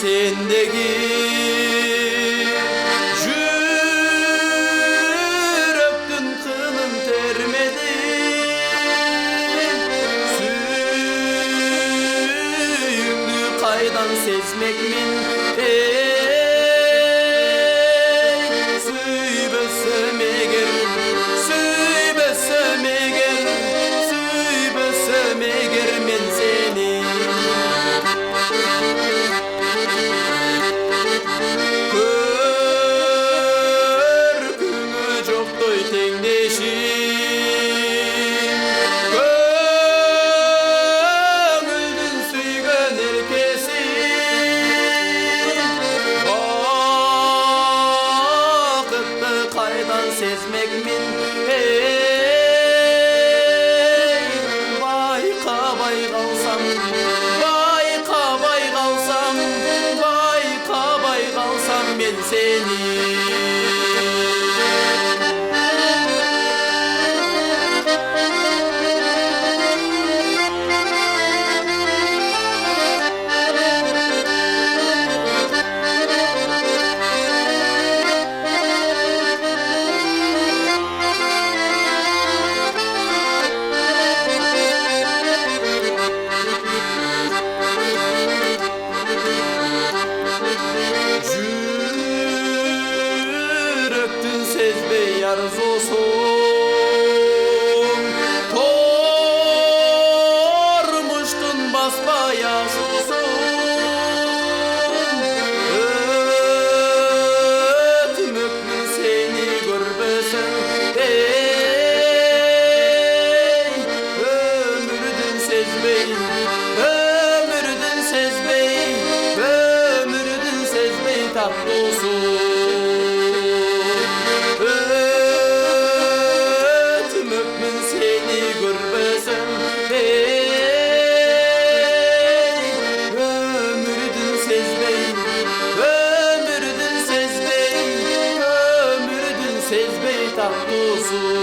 sendeki yürektün kılın termedi, suyunu kaydan sezmek min süybesem eger, süybesem eger, süybesem eger men seni. Körküngü joktoy tengdeşim, köngüldün süygen erkesim, vakıtты kaydan sezmek min bayqabay kalsam, bayqabay kalsam, bayqabay kalsam men seni. Yürektün sezbey arzusun, tormuştun basbayaş olsun. Ötmökmün seni görmesen ey, ömürdün sezbey, ömürdün sezbey, ömürdün sezbey tatlı olsun. Ötmökmün seni görmesem ey, ömürdün sezbey, ömürdün sezbey, ömürdün sezbey tatlı olsun.